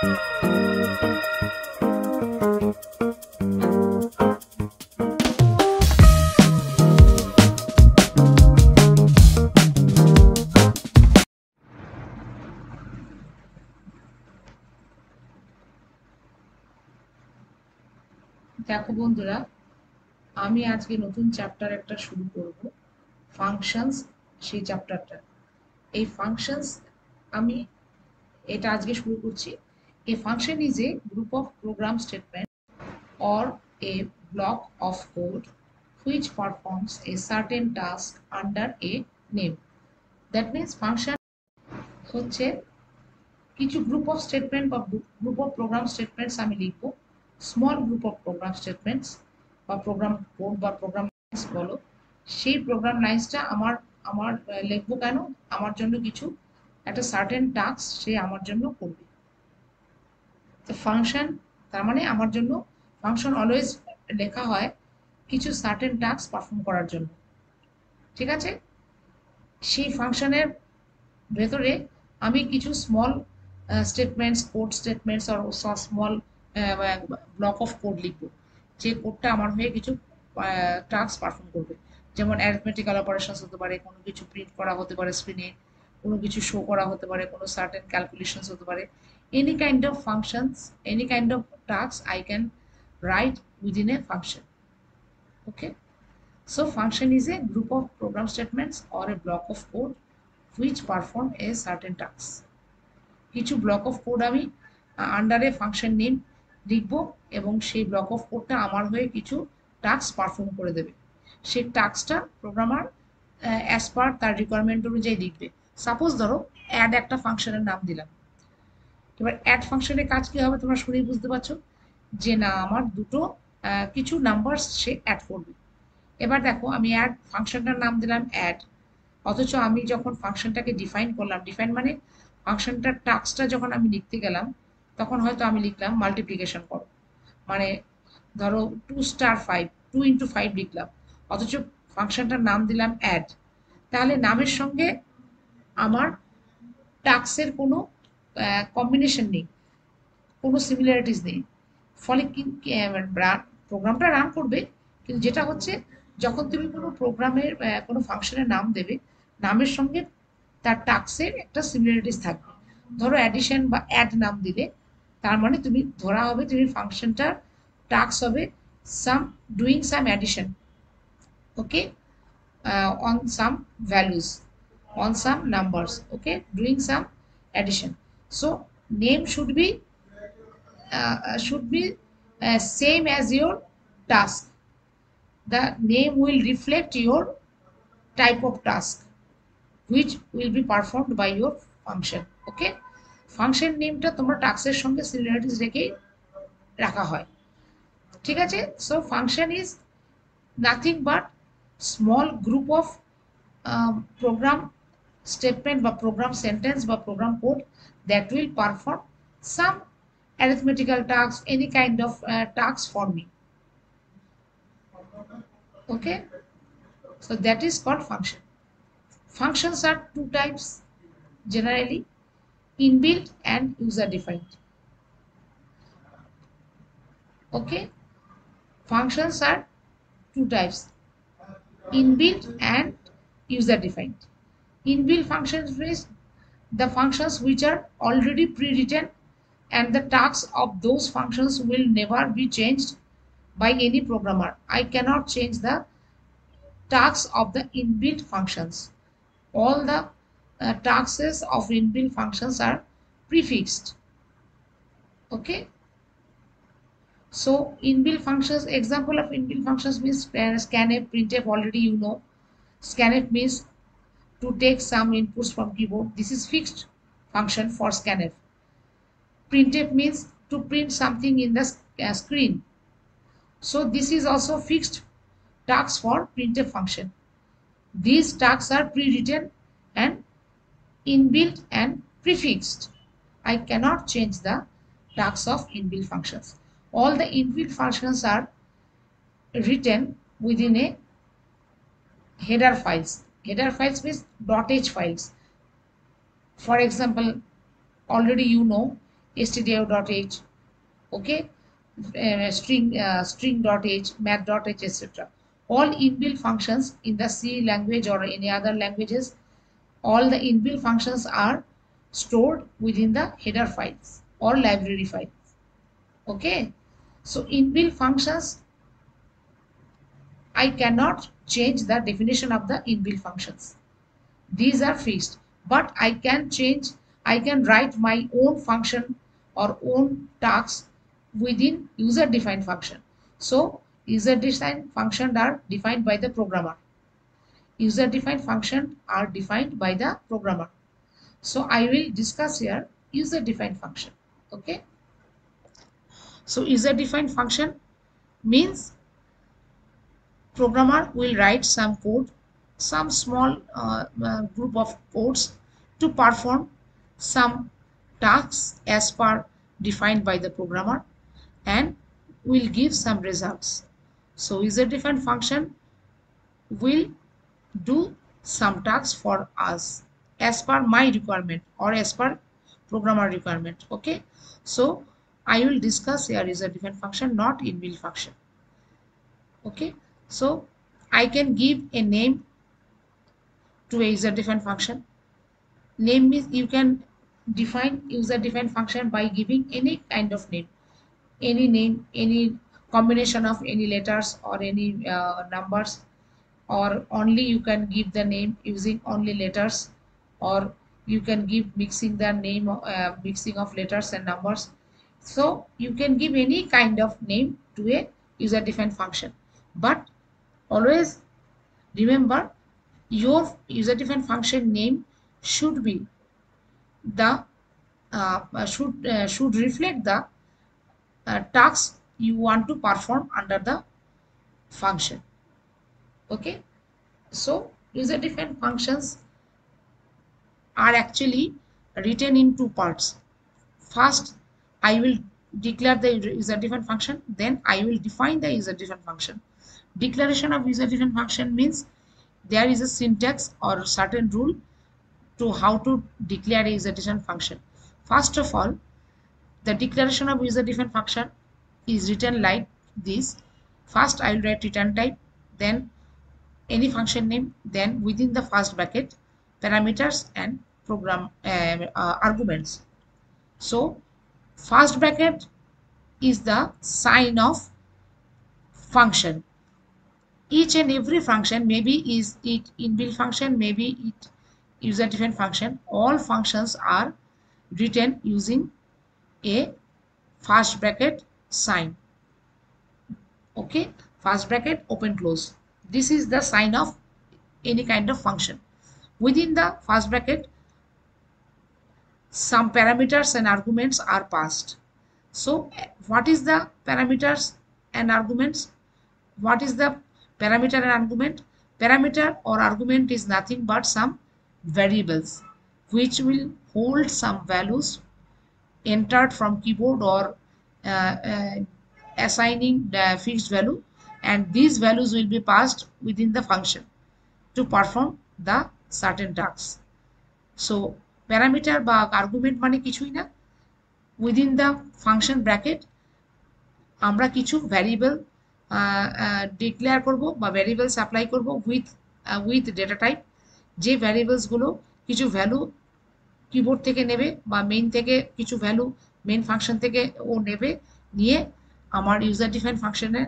দেখো বন্ধুরা, আমি আজকে নতুন চ্যাপ্টার একটা শুরু করব, ফাংশনস। সেই চ্যাপ্টারটা, এই ফাংশনস আমি এটা আজকে শুরু করছি। A function is a group of program statement or a block of code which performs a certain task under a name. That means function হচ্ছে কিছু গ্রুপ অফ স্টেটমেন্ট বা গ্রুপ অফ প্রোগ্রাম স্টেটমেন্টস আমি লিখবো, small group of program statements বা program code বা program lines বলো। সেই programme লাইন্সটা আমার আমার লিখবো কেন? আমার জন্য কিছু একটা সার্টেন টাস্ক সে আমার জন্য করবে। তো ফাংশন তার মানে আমার জন্য ফাংশন অলওয়েজ লেখা হয় কিছু সার্টেন টাস্ক পারফর্ম করার জন্য, ঠিক আছে? সেই ফাংশনের ভেতরে আমি কিছু small statements, code statements are small block of code লিখবো, যে কোডটা আমার হয়ে কিছু টাস্ক পারফর্ম করবে। যেমন অ্যারিথমেটিক্যাল অপারেশনস হতে পারে, কোনো কিছু প্রিন্ট করা হতে পারে স্ক্রিনে, কোনো কিছু শো করা হতে পারে, কোনো সার্টেন ক্যালকুলেশনস হতে পারে। Any kind of functions, any kind of task I can write within a function. Okay, so function is a group of program statements or a block of code which perform a certain task. কিছু block of code আমি আন্ডারে function name লিখবো এবং সেই block of কোডটা আমার হয়ে কিছু টাস্ক পারফর্ম করে দেবে। সেই টাস্কটা প্রোগ্রামার অ্যাজ পার তার রিকোয়ারমেন্ট অনুযায়ী লিখবে। সাপোজ ধরো অ্যাড একটা ফাংশনের নাম দিলাম। এবার অ্যাড ফাংশনের কাজ কি হবে তোমরা শুনেই বুঝতে পারছো যে না, আমার দুটো কিছু নাম্বার সে অ্যাড করবে। এবার দেখো, আমি অ্যাড ফাংশনটার নাম দিলাম অ্যাড, অথচ আমি যখন ফাংশনটাকে ডিফাইন করলাম, ডিফাইন মানে ফাংশনটার টাস্কটা যখন আমি লিখতে গেলাম, তখন হয়তো আমি লিখলাম মাল্টিপ্লিকেশন করো, মানে ধরো 2*5, 2 × 5 লিখলাম, অথচ ফাংশনটার নাম দিলাম অ্যাড। তাহলে নামের সঙ্গে আমার টাস্কের কোনো কম্বিনেশন নেই, কোনো সিমিলারিটিস নেই। ফলে কি প্রোগ্রামটা রান করবে, কিন্তু যেটা হচ্ছে যখন তুমি কোনো প্রোগ্রামের কোনো ফাংশনের নাম দেবে, নামের সঙ্গে তার টাস্কের একটা সিমিলারিটিস থাকবে। ধরো অ্যাডিশন বা অ্যাড নাম দিলে, তার মানে তুমি ধরা হবে তুমি ফাংশনটার টাস্ক হবে some doing some addition, okay, on some values, on some numbers, okay, doing some addition. So name should be same as your task. The name will reflect your type of task which will be performed by your function. Okay, function নেমটা তোমরা টাস্কের সঙ্গে similarities রেখেই রাখা হয়, ঠিক আছে? So function is nothing but small group of program statement বা program sentence বা program code that will perform some arithmetical task, any kind of task for me. Okay, so that is called function. Functions are two types generally: inbuilt and user defined. Okay, functions are two types: inbuilt and user defined. Inbuilt functions means the functions which are already pre-written and the tasks of those functions will never be changed by any programmer. I cannot change the tasks of the inbuilt functions. All the tasks of inbuilt functions are prefixed. Okay, so inbuilt functions, example of inbuilt functions means scanf, printf, already you know. Scanf means to take some inputs from keyboard. This is fixed function for scanf. Printf means to print something in the screen. So this is also fixed task for printf function. These tasks are pre-written and inbuilt and prefixed. I cannot change the tasks of inbuilt functions. All the inbuilt functions are written within a header files. Header files means .h files. For example, already you know stdio.h, okay, string.h, math.h, etc. All inbuilt functions in the C language or any other languages, all the inbuilt functions are stored within the header files or library files. Okay, so inbuilt functions, I cannot change the definition of the inbuilt functions. These are fixed, but I can change, I can write my own function or own tasks within user defined function. So user defined functions are defined by the programmer. User defined functions are defined by the programmer. So I will discuss here user defined function. Okay. So user defined function means programmer will write some code, some small group of codes to perform some tasks as per defined by the programmer and will give some results. So user defined function will do some tasks for us as per my requirement or as per programmer requirement. Okay, so I will discuss here user defined function, not inbuilt function. Okay, so I can give a name to a user defined function. Name means you can define user defined function by giving any kind of name, any combination of any letters or any numbers, or only you can give the name using only letters, or you can give mixing the name, mixing of letters and numbers. So you can give any kind of name to a user defined function, but always remember your user defined function name should be the should reflect the tasks you want to perform under the function. Okay, so user defined functions are actually written in two parts. First, I will declare the user defined function, then I will define the user defined function. Declaration of user defined function means there is a syntax or certain rule to how to declare a user defined function. First of all, the declaration of user defined function is written like this. First, I will write return type, then any function name, then within the first bracket parameters and program arguments. So first bracket is the sign of function. Each and every function, maybe is it inbuilt function, maybe it user defined function, all functions are written using a first bracket sign. Okay, first bracket open close, this is the sign of any kind of function. Within the first bracket some parameters and arguments are passed. So what is the parameters and arguments? What is the parameter and argument? Parameter or argument is nothing but some variables which will hold some values entered from keyboard or uh, uh, assigning the fixed value, and these values will be passed within the function to perform the certain tasks. So parameter বা argument মানে কিছুই না, within the function bracket আমরা কিছু variable declare করব বা variables apply করব with data type, যে ভ্যারিয়েবলসগুলো কিছু ভ্যালু কিবোর্ড থেকে নেবে বা মেইন থেকে কিছু ভ্যালু মেইন ফাংশন থেকে ও নেবে, নিয়ে আমার ইউজার ডিফাইন ফাংশনে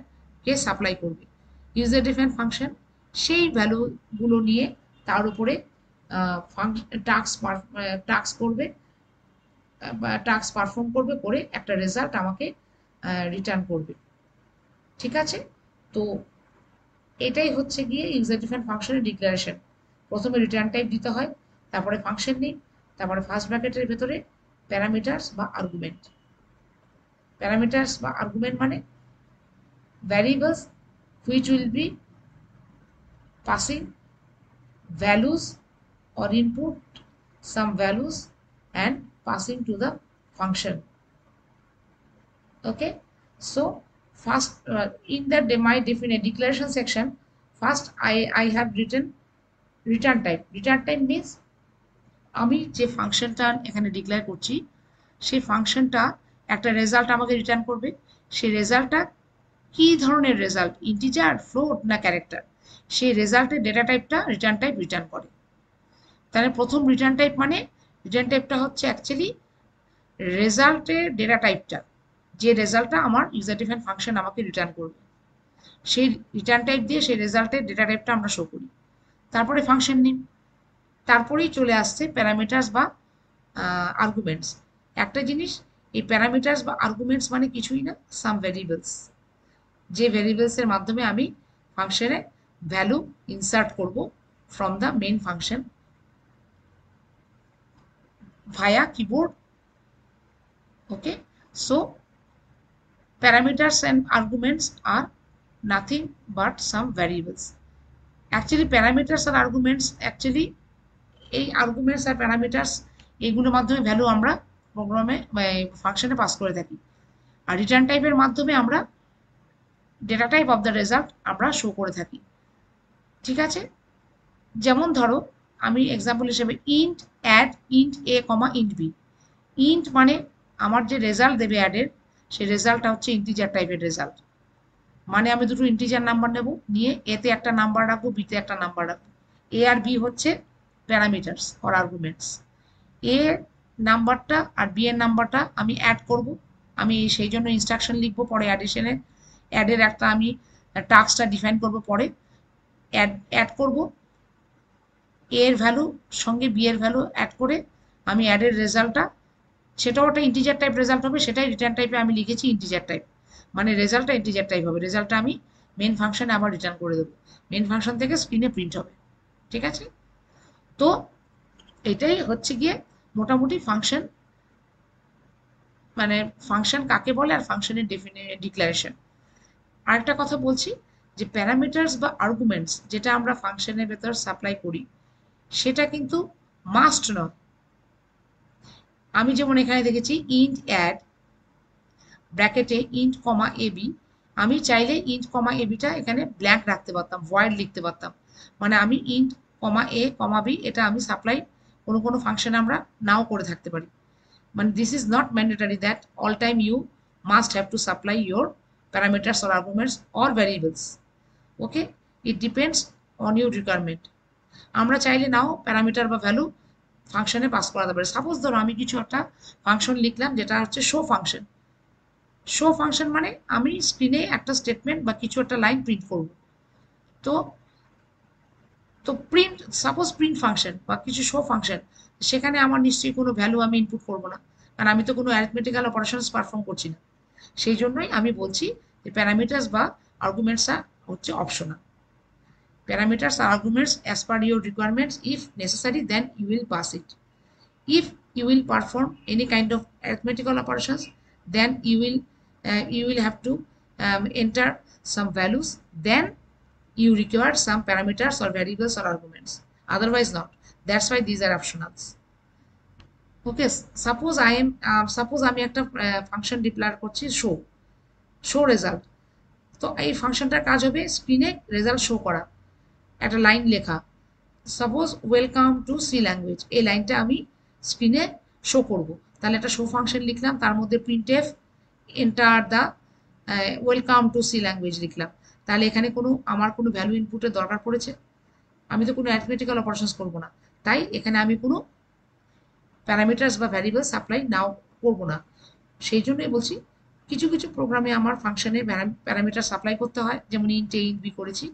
কে সাপ্লাই করবে। ইউজার ডিফাইন ফাংশন সেই ভ্যালুগুলো নিয়ে তার উপরে টাস্ক করবে বা টাস্ক পারফর্ম করবে, করে একটা রেজাল্ট আমাকে রিটার্ন করবে। ঠিক আছে, তো এটাই হচ্ছে গিয়ে ইউজার ডিফাইন ফাংশনের ডিক্লারেশন। প্রথমে রিটার্ন টাইপ দিতে হয়, তারপরে ফাংশন নেম, তারপরে ফার্স্ট ব্র্যাকেটের ভেতরে প্যারামিটারস বা আর্গুমেন্ট। প্যারামিটারস বা আর্গুমেন্ট মানে variables which will be passing values or input some values and passing to the function. Okay, so first in the my declaration section, first I have written return type. Return type means আমি যে ফাংশনটা এখানে declare করছি সেই ফাংশনটা একটা result আমাকে return করবে। সেই রেজাল্টটা কি ধরনের রেজাল্ট, ইন্টিজার, ফ্লোট না ক্যারেক্টার, সেই রেজাল্টের ডেটা টাইপটা রিটার্ন টাইপ রিটার্ন করে। তাহলে প্রথম রিটার্ন টাইপ মানে রিটার্ন টাইপটা হচ্ছে অ্যাকচুয়ালি রেজাল্টের ডেটা টাইপটা, যে রেজাল্টটা আমার ইউজার ডিফাইন ফাংশন আমাকে রিটার্ন করবে, সেই রিটার্ন টাইপ দিয়ে সেই রেজাল্টের ডেটা টাইপটা আমরা শো করি। তারপরে ফাংশন নেম, তারপরেই চলে আসছে প্যারামিটার্স বা আর্গুমেন্টস। একটা জিনিস, এই প্যারামিটার্স বা আর্গুমেন্টস মানে কিছুই না, সাম ভ্যারিয়েবলস, যে ভ্যারিয়েবলসের মাধ্যমে আমি ফাংশনে ভ্যালু ইনসার্ট করব from the main function via keyboard. Okay, so parameters and arguments are nothing but some variables. Actually parameters R arguments actually এই arguments আর parameters এইগুলোর মাধ্যমে ভ্যালু আমরা প্রোগ্রামে ফাংশনে পাস করে থাকি, আর রিটার্ন টাইপের মাধ্যমে আমরা data type of the result আমরা শো করে থাকি। ঠিক আছে, যেমন ধরো আমি এক্সাম্পল হিসেবে ইন্ট অ্যাড ইন্ট এ কমা ইন্ট বি। ইন্ট মানে আমার যে রেজাল্ট দেবে অ্যাডের, সেই রেজাল্টটা হচ্ছে ইন্টিজার টাইপের রেজাল্ট, মানে আমি দুটো ইন্টিজার নাম্বার নেব, নিয়ে এতে একটা নাম্বার রাখবো, বিতে একটা নাম্বার রাখবো। এ আর বি হচ্ছে প্যারামিটার্স অর আর্গুমেন্টস। এ নাম্বারটা আর বি এর নাম্বারটা আমি অ্যাড করব, আমি সেই জন্য ইনস্ট্রাকশন লিখবো পরে অ্যাডিশনে, অ্যাডের একটা আমি টাস্কটা ডিফাইন করব, পরে অ্যাড করব এর ভ্যালু সঙ্গে বি এর ভ্যালু অ্যাড করে আমি অ্যাডের রেজাল্টটা, সেটাও একটা ইন্টিজার টাইপ রেজাল্ট হবে, সেটাই রিটার্ন টাইপে আমি লিখেছি ইন্টিজার টাইপ, মানে রেজাল্টটা ইন্টিজার টাইপ হবে, রেজাল্টটা আমি মেন ফাংশনে আবার রিটার্ন করে দেবো, মেন ফাংশন থেকে স্ক্রিনে প্রিন্ট হবে। ঠিক আছে, তো এটাই হচ্ছে গিয়ে মোটামুটি ফাংশন, মানে ফাংশন কাকে বলে আর ফাংশনের ডিক্লারেশন। আরেকটা কথা বলছি যে প্যারামিটার্স বা আর্গুমেন্টস যেটা আমরা ফাংশনের ভেতর সাপ্লাই করি সেটা কিন্তু মাস্ট নয়। আমি যেমন এখানে দেখেছি ইন্ট অ্যাড ব্র্যাকেটে ইন্ট কমা এবি, আমি চাইলে ইন্ট কমা এবিটা এখানে ব্ল্যাঙ্ক রাখতে পারতাম, ভয়েড লিখতে পারতাম, মানে আমি ইন্ট কমা এ কমা বি এটা আমি সাপ্লাই কোনো কোনো ফাংশনে আমরা নাও করে থাকতে পারি, মানে this is not mandatory that all time you must have to supply your parameters or arguments or variables. Okay, it depends on your requirement. আমরা চাইলে নাও প্যারামিটার বা ভ্যালু ফাংশনে পাস করাতে পারি। সাপোজ ধরো আমি কিছু একটা ফাংশন লিখলাম যেটা হচ্ছে শো ফাংশন। শো ফাংশন মানে আমি স্ক্রিনে একটা স্টেটমেন্ট বা কিছু একটা লাইন প্রিন্ট করব, তো তো প্রিন্ট সাপোজ প্রিন্ট ফাংশন বা কিছু শো ফাংশন, সেখানে আমার নিশ্চয়ই কোনো ভ্যালু আমি ইনপুট করবো না, কারণ আমি তো কোনো অ্যারিথমেটিক্যাল অপারেশনস পারফর্ম করছি না। সেই জন্যই আমি বলছি যে প্যারামিটার্স বা আর্গুমেন্টসটা হচ্ছে optional. Parameters are arguments as per your requirements. If necessary, then you will pass it. If you will perform any kind of arithmetical operations, then you will have to enter some values. Then you require some parameters or variables or arguments. Otherwise, not. That's why these are optionals. Okay. Suppose আমি একটা function declare করছি show result. তো এই ফাংশনটার কাজ হবে স্ক্রিনে result show করা, একটা লাইন লেখা, suppose welcome to C language, এই লাইনটা আমি স্ক্রিনে শো করব। তাহলে একটা শো ফাংশন লিখলাম, তার মধ্যে printf enter the welcome to C language লিখলাম। তাহলে এখানে আমার কোনো ভ্যালু ইনপুটের দরকার পড়েছে? আমি তো কোনো অ্যারিথমেটিক্যাল অপারেশনস করবো না, তাই এখানে আমি কোনো প্যারামিটার্স বা ভ্যারিয়েবল সাপ্লাই নাও করবো না। সেই জন্যই বলছি কিছু কিছু প্রোগ্রামে আমার ফাংশনে প্যারামিটার সাপ্লাই করতে হয়, যেমন ইন্ট এ ইন্ট বি করেছি।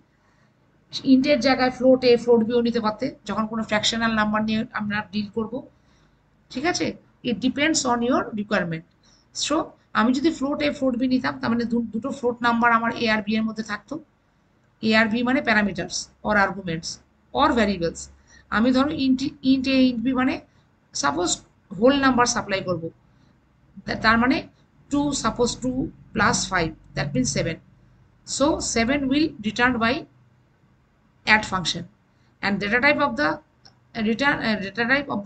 ইন্টের জায়গায় ফ্লোট এ ফ্লোট বিও নিতে পারতে যখন কোনো ফ্র্যাকশনাল নাম্বার নিয়ে আমরা ডিল করব। ঠিক আছে, ইট depends on your requirement. So আমি যদি ফ্লোট এ ফ্লোট বি নিতাম, তার মানে দুটো ফ্লোট নাম্বার আমার এ আর বি এর মধ্যে থাকতো। এ আর বি মানে parameters or arguments or variables. আমি ধরো ইন্ট এ ইন্ট বি মানে সাপোজ হোল নাম্বার সাপ্লাই করব, তার মানে 2 suppose 2 plus 5 that means 7। So 7 will return by add function, and data type of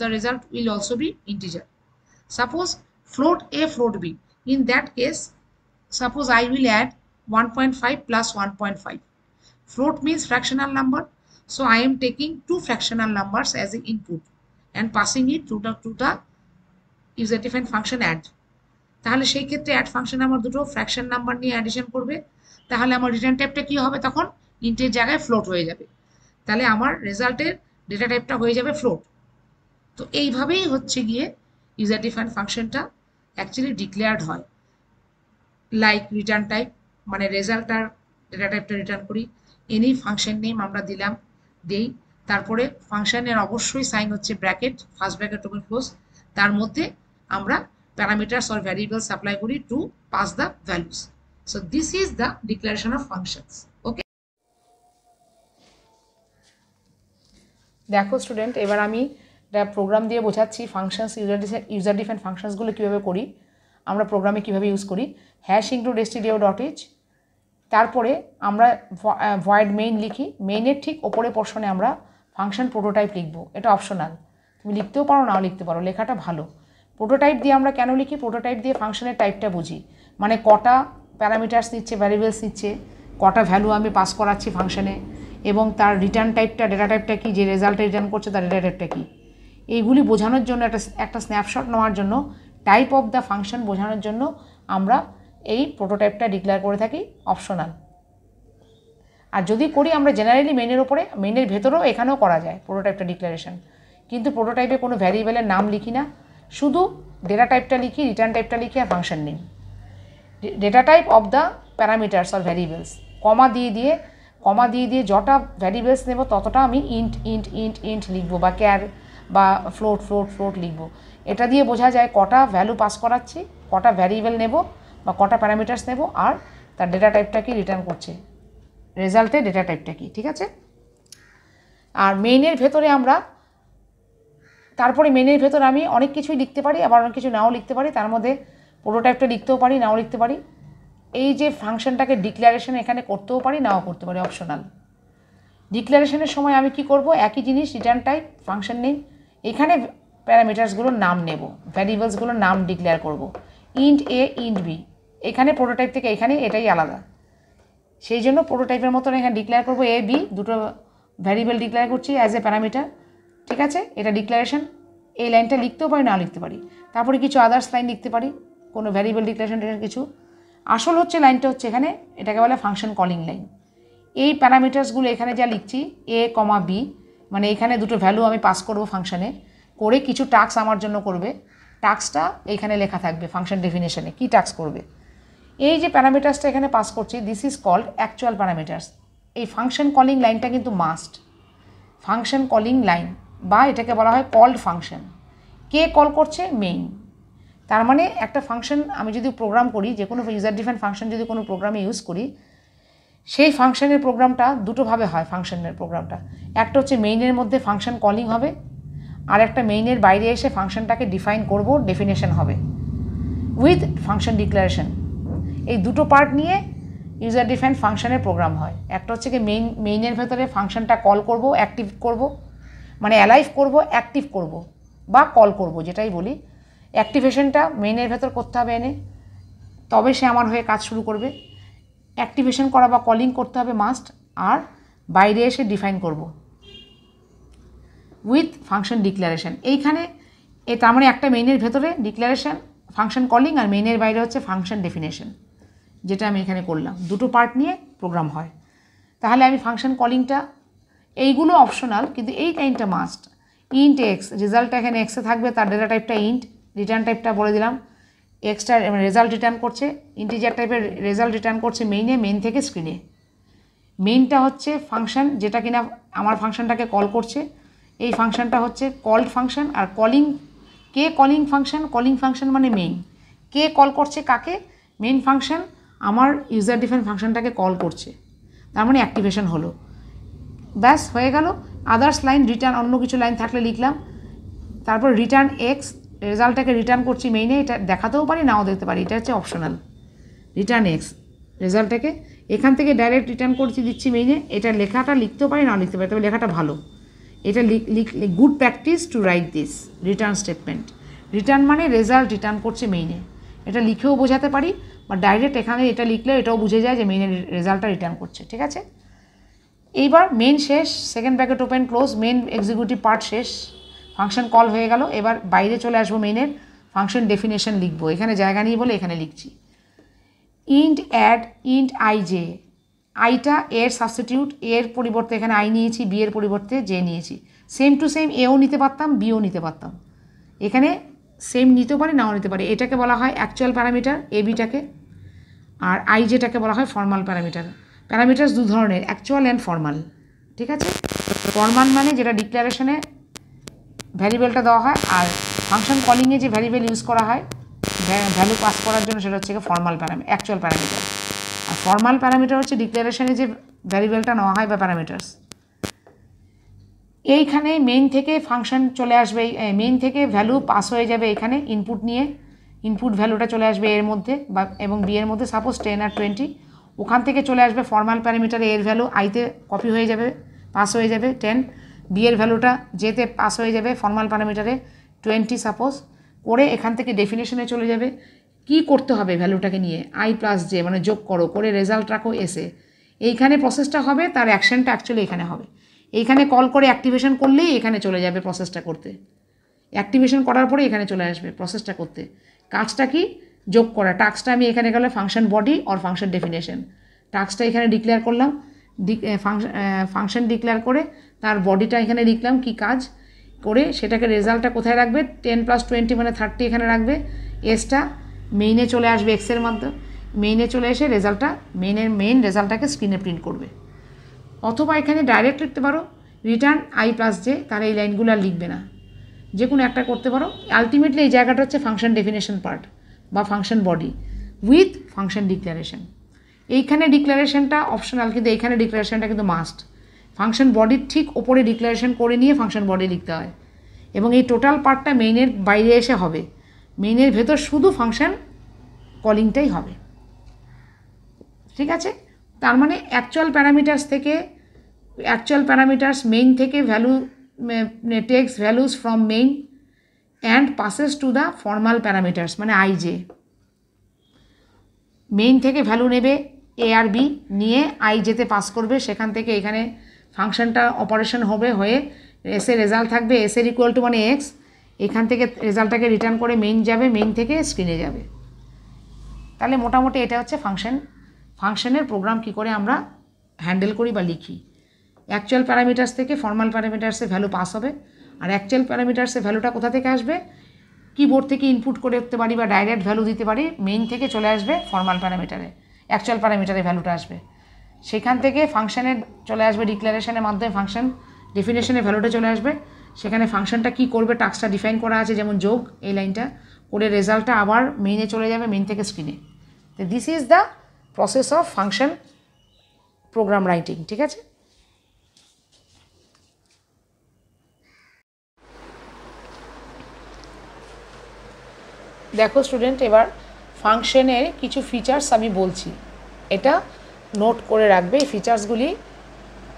the result will also be integer. Suppose float a float b, in that case suppose I will add 1.5 plus 1.5. Float means fractional number, so I am taking two fractional numbers as an input and passing it to the user define function add, তাহলে সেই ক্ষেত্রে add function আমার দুটো fraction number নিয়ে addition করবে, তাহলে আমার return টাইপটা কি হবে তখন, ইন্টের জায়গায় ফ্লোট হয়ে যাবে, তাহলে আমার রেজাল্টের ডেটা টাইপটা হয়ে যাবে ফ্লোট। তো এইভাবেই হচ্ছে গিয়ে ইউজার ডিফাইন ফাংশনটা অ্যাকচুয়ালি ডিক্লেয়ার্ড হয়। লাইক রিটার্ন টাইপ, মানে রেজাল্ট আর ডেটা টাইপটা রিটার্ন করি, এনি ফাংশন নেম আমরা দিলাম, দেই, তারপরে ফাংশনের অবশ্যই সাইন হচ্ছে bracket, first bracket open close, তার মধ্যে আমরা প্যারামিটারস অর ভ্যারিয়েবলস অ্যাপ্লাই করি to pass the values. So this is the declaration of functions. Okay, দেখো স্টুডেন্ট, এবার আমি প্রোগ্রাম দিয়ে বোঝাচ্ছি ফাংশনস, ইউজার ডিফাইন ফাংশনসগুলো কীভাবে করি, আমরা প্রোগ্রামে কীভাবে ইউজ করি। হ্যাশ ইনক্লুড stdio.h, তারপরে আমরা ভয়েড মেইন লিখি, মেইনের ঠিক ওপরে পোর্শনে আমরা ফাংশন প্রোটোটাইপ লিখবো, এটা অপশনাল, তুমি লিখতেও পারো নাও লিখতে পারো, লেখাটা ভালো। প্রোটোটাইপ দিয়ে আমরা কেন লিখি, প্রোটোটাইপ দিয়ে ফাংশনের টাইপটা বুঝি, মানে কটা প্যারামিটার্স নিচ্ছে, ভ্যারিয়েবলস নিচ্ছে, কটা ভ্যালু আমি পাস করাচ্ছি ফাংশনে, এবং তার রিটার্ন টাইপটা, ডেটা টাইপটা কি, যে রেজাল্টটা রিটার্ন করছে তার ডেটা টাইপটা কী, এইগুলি বোঝানোর জন্য, একটা স্ন্যাপশট নেওয়ার জন্য, টাইপ অফ দ্য ফাংশন বোঝানোর জন্য আমরা এই প্রোটোটাইপটা ডিক্লেয়ার করে থাকি, অপশনাল। আর যদি করি আমরা জেনারেলি মেইনের ওপরে, মেইনের ভেতরেও এখানেও করা যায় প্রোটোটাইপটা ডিক্লারেশন, কিন্তু প্রোটোটাইপে কোনো ভ্যারিয়েবলের নাম লিখি না, শুধু ডেটা টাইপটা লিখি, রিটার্ন টাইপটা লিখি আর function name, data type of the parameters or variables, comma দিয়ে যটা ভ্যারিয়েবলস নেব ততটা আমি ইন্ট লিখবো, বা ক্যার বা ফ্লোট লিখবো। এটা দিয়ে বোঝা যায় কটা ভ্যালু পাস করাচ্ছি, কটা ভ্যারিয়েবল নেব বা কটা প্যারামিটার্স নেব, আর তার ডেটা টাইপটা কি রিটার্ন করছে, রেজাল্টে ডেটা টাইপটা কি, ঠিক আছে। আর মেইনের ভেতরে আমরা, তারপরে মেইনের ভেতরে আমি অনেক কিছুই লিখতে পারি, আবার অনেক কিছু নাও লিখতে পারি, তার মধ্যে প্রোটোটাইপটা লিখতেও পারি, নাও লিখতে পারি। এই যে ফাংশনটাকে ডিক্লারেশন এখানে করতেও পারি, নাও করতে পারি, অপশনাল। ডিক্লারেশনের সময় আমি কি করব, একই জিনিস, রিটার্ন টাইপ, ফাংশন নেম, এখানে প্যারামিটার্সগুলোর নাম নেব, ভ্যারিয়েবলসগুলোর নাম ডিক্লেয়ার করব, ইন্ট এ ইন্ট বি, এখানে প্রোটোটাইপ থেকে এখানে এটাই আলাদা, সেই জন্য প্রোটোটাইপের মতন এখানে ডিক্লেয়ার করবো, এ বি দুটো ভ্যারিয়েবল ডিক্লেয়ার করছি অ্যাজ এ প্যারামিটার, ঠিক আছে, এটা ডিক্লারেশন। এই লাইনটা লিখতেও পারি, না লিখতে পারি, তারপরে কিছু আদার্স লাইন লিখতে পারি, কোনো ভ্যারিয়েবল ডিক্লারেশন কিছু। আসল হচ্ছে লাইনটা হচ্ছে এখানে, এটাকে বলে ফাংশন কলিং লাইন। এই প্যারামিটার্সগুলো এখানে যা লিখছি, এ কমা বি, মানে এখানে দুটো ভ্যালু আমি পাস করবো ফাংশনে, করে কিছু টাস্ক আমার জন্য করবে, টাস্কটা এইখানে লেখা থাকবে ফাংশন ডেফিনেশনে, কী টাস্ক করবে। এই যে প্যারামিটার্সটা এখানে পাস করছি, this is called actual parameters. এই ফাংশন কলিং লাইনটা কিন্তু মাস্ট, ফাংশন কলিং লাইন, বা এটাকে বলা হয় কল্ড ফাংশন। কে কল করছে, মেইন। তার মানে একটা ফাংশন আমি যদি প্রোগ্রাম করি, যে কোনো ইউজার ডিফাইন ফাংশন যদি কোনো প্রোগ্রামে ইউজ করি, সেই ফাংশনের প্রোগ্রামটা দুটোভাবে হয়। ফাংশনের প্রোগ্রামটা একটা হচ্ছে মেইনের মধ্যে ফাংশন কলিং হবে, আর একটা মেইনের বাইরে এসে ফাংশনটাকে ডিফাইন করব, ডেফিনেশন হবে উইথ ফাংশন ডিক্লারেশন। এই দুটো পার্ট নিয়ে ইউজার ডিফাইন ফাংশনের প্রোগ্রাম হয়। একটা হচ্ছে কি মেইনের ভেতরে ফাংশনটা কল করব, অ্যাক্টিভ করব, মানে অ্যালাইভ করব, অ্যাক্টিভ করব বা কল করব, যেটাই বলি। অ্যাক্টিভেশনটা মেইনের ভেতর করতে হবে এনে, তবে সে আমার হয়ে কাজ শুরু করবে। অ্যাক্টিভেশন করা বা কলিং করতে হবে মাস্ট, আর বাইরে এসে ডিফাইন করব উইথ ফাংশন ডিক্লারেশন। এইখানে তার মানে একটা মেইনের ভেতরে ডিক্লারেশন, ফাংশন কলিং, আর মেইনের বাইরে হচ্ছে ফাংশন ডেফিনেশন, যেটা আমি এখানে করলাম। দুটো পার্ট নিয়ে প্রোগ্রাম হয়। তাহলে আমি ফাংশন কলিংটা, এইগুলো অপশনাল, কিন্তু এই লাইনটা মাস্ট। ইন্ট এক্স, রেজাল্টটা এখানে এক্সে থাকবে, তার ডেটা টাইপটা ইন্ট, রিটার্ন টাইপটা বলে দিলাম, এক্সটা রেজাল্ট রিটার্ন করছে, ইন্টিজার টাইপের রেজাল্ট রিটার্ন করছে মেইনে, মেইন থেকে স্ক্রিনে। মেইনটা হচ্ছে ফাংশন, যেটা কিনা আমার ফাংশনটাকে কল করছে, এই ফাংশনটা হচ্ছে কল্ড ফাংশন। আর কলিং, কে কলিং ফাংশন, কলিং ফাংশন মানে মেইন। কে কল করছে কাকে, মেইন ফাংশন আমার ইউজার ডিফাইন ফাংশনটাকে কল করছে, তার মানে অ্যাক্টিভেশন হলো, ব্যাস হয়ে গেল। আদার্স লাইন, রিটার্ন, অন্য কিছু লাইন থাকলে লিখলাম। তারপর রিটার্ন এক্স, রেজাল্টটাকে রিটার্ন করছি মেইনে, এটা দেখাতেও পারি নাও দেখতে পারি, এটা হচ্ছে অপশনাল। রিটার্ন এক্স, রেজাল্টটাকে এখান থেকে ডাইরেক্ট রিটার্ন করছি, দিচ্ছি মেইনে, এটা লেখাটা লিখতেও পারি নাও লিখতে পারি, তবে লেখাটা ভালো। এটা good practice to write this return statement. Return মানে রেজাল্ট রিটার্ন করছে মেইনে, এটা লিখেও বোঝাতে পারি, বা ডাইরেক্ট এখানে এটা লিখলেও এটাও বুঝে যায় যে মেইনের রেজাল্টটা রিটার্ন করছে, ঠিক আছে। এইবার মেইন শেষ, second bracket open close, main executive part শেষ, ফাংশন কল হয়ে গেল। এবার বাইরে চলে আসবো মেইনের, ফাংশন ডেফিনেশন লিখবো, এখানে জায়গা নেই বলে এখানে লিখছি। Int add int I J, আইটা এর সাবস্টিটিউট, এর পরিবর্তে এখানে আই নিয়েছি, বি এর পরিবর্তে জে নিয়েছি। সেম টু সেম এও নিতে পারতাম, বিও নিতে পারতাম, এখানে সেম নিতে পারি নাও নিতে পারি। এটাকে বলা হয় অ্যাকচুয়াল প্যারামিটার এ বিটাকে, আর আই জেটাকে বলা হয় ফর্মাল প্যারামিটার। প্যারামিটার্স দু ধরনের, অ্যাকচুয়াল অ্যান্ড ফর্মাল, ঠিক আছে। ফর্মাল মানে যেটা ডিক্লারেশনে ভ্যারিয়েবলটা দেওয়া হয়, আর ফাংশন কলিংয়ে যে ভ্যারিয়েবল ইউজ করা হয় ভ্যালু পাস করার জন্য, সেটা হচ্ছে ফর্মাল প্যারামিটার, অ্যাকচুয়াল প্যারামিটার। আর ফর্মাল প্যারামিটার হচ্ছে ডিক্লারেশনে যে ভ্যারিয়েবলটা নেওয়া হয় বা প্যারামিটার্স। এইখানে মেইন থেকে ফাংশন চলে আসবে, মেইন থেকে ভ্যালু পাস হয়ে যাবে এখানে ইনপুট নিয়ে, ইনপুট ভ্যালুটা চলে আসবে এর মধ্যে বা এবং বি এর মধ্যে, সাপোজ 10 আর 20। ওখান থেকে চলে আসবে ফর্মাল প্যারামিটারে এর ভ্যালু আইতে কপি হয়ে যাবে, পাস হয়ে যাবে 10, বি এর ভ্যালুটা যেতে পাস হয়ে যাবে ফর্মাল প্যারামিটারে 20 সাপোজ, করে এখান থেকে ডেফিনেশনে চলে যাবে। কি করতে হবে ভ্যালুটাকে নিয়ে, আই প্লাস জে মানে যোগ করো, করে রেজাল্ট রাখো এসে, এইখানে প্রসেসটা হবে, তার অ্যাকশনটা অ্যাকচুয়ালি এখানে হবে। এইখানে কল করে অ্যাক্টিভেশন করলেই এখানে চলে যাবে প্রসেসটা করতে, অ্যাক্টিভেশন করার পরে এখানে চলে আসবে প্রসেসটা করতে। কাজটা কি, যোগ করা। টাস্কটা আমি এখানে গেলে function body or function definition, টাস্কটা এখানে ডিক্লেয়ার করলাম, ফাংশন ডিক্লেয়ার করে তার বডিটা এখানে লিখলাম কি কাজ করে, সেটাকে রেজাল্টটা কোথায় রাখবে, 10 + 20 মানে 30 এখানে রাখবে, এসটা মেইনে চলে আসবে এক্সের মাধ্যমে, মেইনে চলে এসে রেজাল্টটা মেইন রেজাল্টটাকে স্ক্রিনে প্রিন্ট করবে। অথবা এখানে ডাইরেক্ট লিখতে পারো রিটার্ন আই প্লাস জে, তাহলে এই লাইনগুলো আর লিখবে না, যে কোনো একটা করতে পারো। আলটিমেটলি এই জায়গাটা হচ্ছে ফাংশন ডেফিনেশন পার্ট বা function body with function declaration. এইখানে ডিক্লারেশনটা অপশনাল, কিন্তু এইখানে ডিক্লারেশনটা কিন্তু মাস্ট। ফাংশন বডির ঠিক ওপরে ডিক্লারেশন করে নিয়ে ফাংশন বডি লিখতে হয়, এবং এই টোটাল পার্টটা মেইনের বাইরে এসে হবে, মেইনের ভেতর শুধু ফাংশন কলিংটাই হবে, ঠিক আছে। তার মানে অ্যাকচুয়াল প্যারামিটার্স মেইন থেকে value takes values from main and passes to the formal parameters মানে আই জে। মেইন থেকে ভ্যালু নেবে এ আর বি, নিয়ে আই জেতে পাস করবে, সেখান থেকে এখানে ফাংশনটা অপারেশন হবে, হয়ে এসে রেজাল্ট থাকবে, এস এর ইকুয়াল টু মানে এক্স, এখান থেকে রেজাল্টটাকে রিটার্ন করে মেইন যাবে, মেইন থেকে স্ক্রিনে যাবে। তাহলে মোটামুটি এটা হচ্ছে ফাংশনের প্রোগ্রাম কী করে আমরা হ্যান্ডেল করি বা লিখি। অ্যাকচুয়াল প্যারামিটার্স থেকে ফর্মাল প্যারামিটার্সে ভ্যালু পাস হবে, আর অ্যাকচুয়াল প্যারামিটার্সে ভ্যালুটা কোথা থেকে আসবে, কিবোর্ড থেকে ইনপুট করে দিতে পারি বা ডাইরেক্ট ভ্যালু দিতে পারি, মেইন থেকে চলে আসবে ফর্মাল প্যারামিটারে, অ্যাকচুয়াল প্যারামিটারে ভ্যালুটা আসবে, সেখান থেকে ফাংশনে চলে আসবে ডিক্লারেশনের মাধ্যমে, ফাংশন ডেফিনেশনে ভ্যালুটা চলে আসবে, সেখানে ফাংশনটা কী করবে টাস্কটা ডিফাইন করা আছে, যেমন যোগ এই লাইনটা করে রেজাল্টটা আবার মেইনে চলে যাবে, মেইন থেকে স্ক্রিনে। তো this is the process of function program writing, ঠিক আছে। দেখো স্টুডেন্ট, এবার ফাংশনের কিছু ফিচার্স আমি বলছি, এটা নোট করে রাখবে। এই ফিচার্সগুলি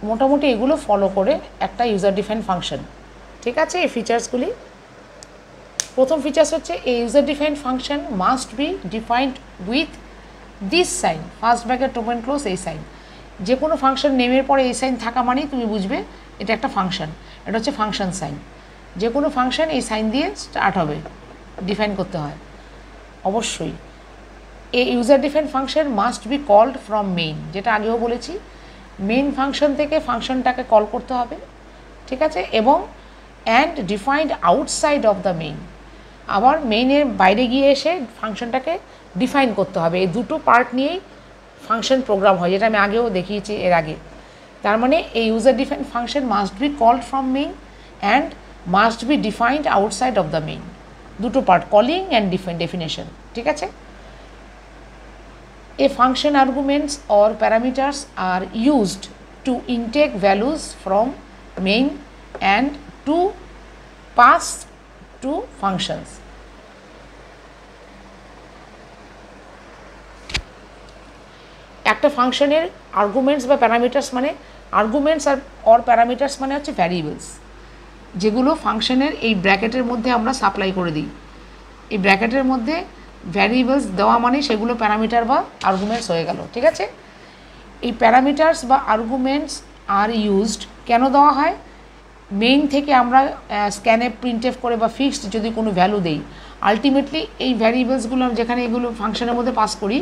মোটামুটি এগুলো ফলো করে একটা ইউজার ডিফাইন ফাংশন, ঠিক আছে। এই ফিচার্সগুলি, প্রথম ফিচার্স হচ্ছে এই user define function must be defined with this sign, first bracket open close, এই সাইন। যে কোনো ফাংশন নেমের পরে এই সাইন থাকা মানেই তুমি বুঝবে এটা একটা ফাংশন, এটা হচ্ছে ফাংশন সাইন। যে কোনো ফাংশন এই সাইন দিয়ে স্টার্ট হবে, ডিফাইন করতে হয় অবশ্যই। এই user define function must be called from main, যেটা আগেও বলেছি, মেইন ফাংশন থেকে ফাংশনটাকে কল করতে হবে, ঠিক আছে। এবং and defined outside of the main, আবার মেইনের বাইরে গিয়ে এসে ফাংশনটাকে ডিফাইন করতে হবে। এই দুটো পার্ট নিয়েই ফাংশন প্রোগ্রাম হয়, যেটা আমি আগেও দেখিয়েছি এর আগে। তার মানে এই user define function must be called from main and must be defined outside of the main, দুটো পার্ট, কলিং অ্যান্ড ডেফিনেশন, ঠিক আছে। A function arguments or parameters are used to intake values from main and to pass to functions. একটা ফাংশনের arguments বা parameters মানে, arguments আর parameters মানে হচ্ছে variables, যেগুলো ফাংশনের এই ব্র্যাকেটের মধ্যে আমরা সাপ্লাই করে দিই। এই ব্র্যাকেটের মধ্যে ভ্যারিয়েবলস দেওয়া মানে সেগুলো প্যারামিটার বা আর্গুমেন্টস হয়ে গেল, ঠিক আছে। এই প্যারামিটার্স বা আর্গুমেন্টস আর ইউজড কেন দেওয়া হয়, মেইন থেকে আমরা স্ক্যানে প্রিন্টএফ করে বা ফিক্সড যদি কোনো ভ্যালু দেই, আলটিমেটলি এই ভ্যারিয়েবলসগুলো যেখানে এগুলো ফাংশনের মধ্যে পাস করি,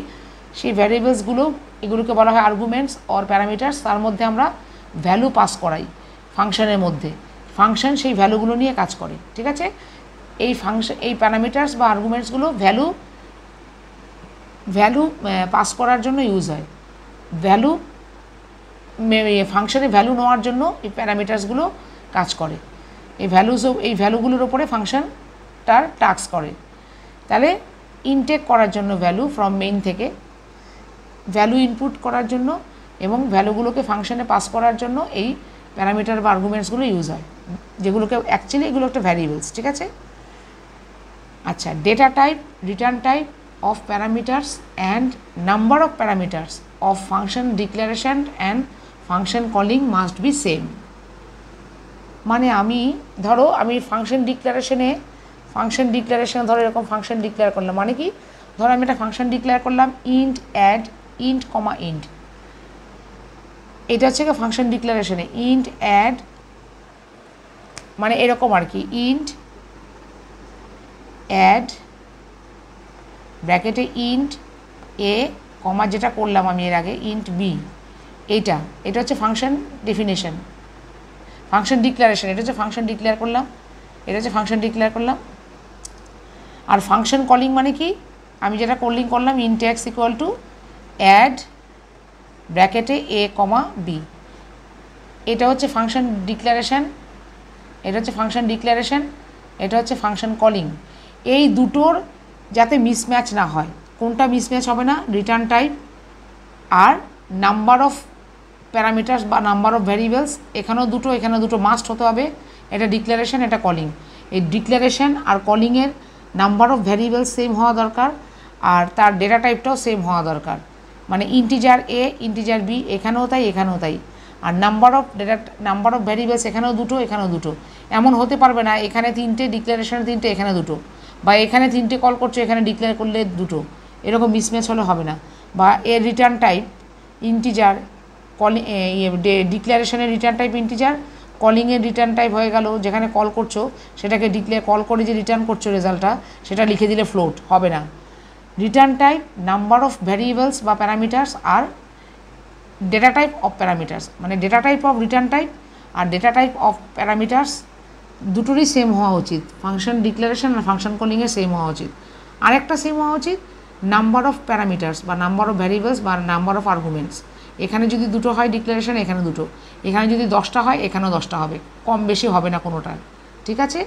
সেই ভ্যারিয়েবলসগুলো এগুলোকে বলা হয় আর্গুমেন্টস অর প্যারামিটার্স। তার মধ্যে আমরা ভ্যালু পাস করাই ফাংশনের মধ্যে, ফাংশন সেই ভ্যালুগুলো নিয়ে কাজ করে। ঠিক আছে, এই ফাংশন এই প্যারামিটার্স বা আর্গুমেন্টসগুলো ভ্যালু পাস করার জন্য ইউজ হয়। ভ্যালু ফাংশনে ভ্যালু নেওয়ার জন্য এই প্যারামিটার্সগুলো কাজ করে। এই ভ্যালুগুলোর ওপরে ফাংশনটার টাস্ক করে। তাহলে ইনটেক করার জন্য ভ্যালু ফ্রম মেইন থেকে, ভ্যালু ইনপুট করার জন্য এবং ভ্যালুগুলোকে ফাংশনে পাস করার জন্য এই প্যারামিটার বা আর্গুমেন্টসগুলো ইউজ হয়, যেগুলোকে অ্যাকচুয়ালি এগুলো একটা ভ্যারিয়েবলস। ঠিক আছে, আচ্ছা, data type, return type of parameters and number of parameters of function declaration and function calling must be same। মানে আমি ধরো আমি ফাংশন ডিক্লারেশনে ধরো এরকম ফাংশন ডিক্লেয়ার করলাম, মানে কি, ধরো আমি একটা ফাংশন ডিক্লেয়ার করলাম int add int comma int. এটা হচ্ছে কি ফাংশন ডিক্লারেশনে ইন্ট অ্যাড, মানে এরকম আর কি, ইন্ট অ্যাড ব্র্যাকেটে ইন্ট এ কমা, যেটা করলাম আমি এর আগে ইন্ট বি। এটা হচ্ছে ফাংশন ডেফিনেশন, ফাংশন ডিক্লারেশন। এটা হচ্ছে ফাংশন ডিক্লেয়ার করলাম। আর ফাংশন কলিং মানে কি, আমি যেটা করলাম int X equal to add ব্র্যাকেটে এ কমা বি। এটা হচ্ছে ফাংশন ডিক্লারেশন, এটা হচ্ছে ফাংশন কলিং। এই দুটোর যাতে মিসম্যাচ না হয়, কোনটা মিসম্যাচ হবে না, রিটার্ন টাইপ আর নাম্বার অফ প্যারামিটার্স বা নাম্বার অফ ভ্যারিয়েবলস, এখানেও দুটো মাস্ট হতে হবে। এটা ডিক্লারেশন, এটা কলিং। এই ডিক্লারেশন আর কলিংয়ের নাম্বার অফ ভ্যারিয়েবলস সেম হওয়া দরকার, আর তার ডেটা টাইপটাও সেম হওয়া দরকার। মানে ইন্টিজার এ ইন্টিজার বি, এখানেও তাই। আর নাম্বার অফ ভ্যারিয়েবলস এখানেও দুটো। এমন হতে পারবে না এখানে 3টে, ডিক্লারেশনে 3টে, এখানে 2, বা এখানে 3টে কল করছো, এখানে ডিক্লেয়ার করলে 2, এরকম মিসম্যাচ হলে হবে না। বা এর রিটার্ন টাইপ ইন্টিজার, ডিক্লারেশনের রিটার্ন টাইপ ইন্টিজার, কলিংয়ের রিটার্ন টাইপ হয়ে গেল, যেখানে কল করছো সেটাকে কল করে যে রিটার্ন করছো রেজাল্টটা, সেটা লিখে দিলে ফ্লোট হবে না। Return type, number of variables বা প্যারামিটার্স, আর ডেটা টাইপ অফ প্যারামিটার্স, মানে data type of return type আর ডেটা টাইপ অফ প্যারামিটার্স দুটোরই সেম হওয়া উচিত। ফাংশন ডিক্লারেশন আর ফাংশন কলিংয়ে সেম হওয়া উচিত। আরেকটা সেম হওয়া উচিত নাম্বার অফ প্যারামিটার্স বা নাম্বার অফ ভ্যারিয়েবলস বা নাম্বার অফ আর্গুমেন্টস। এখানে যদি 2 হয় ডিক্লারেশন, এখানে 2, এখানে যদি 10টা হয়, এখানেও 10টা হবে, কম বেশি হবে না কোনোটার। ঠিক আছে,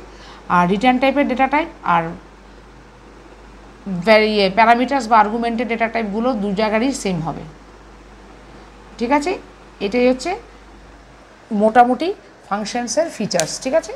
আর রিটার্ন টাইপের ডেটা টাইপ আর প্যারামিটার্স বা আর্গুমেন্টের ডেটা টাইপগুলো 2 জায়গারই সেম হবে। ঠিক আছে, এটাই হচ্ছে মোটামুটি ফাংশনসের ফিচার্স। ঠিক আছে।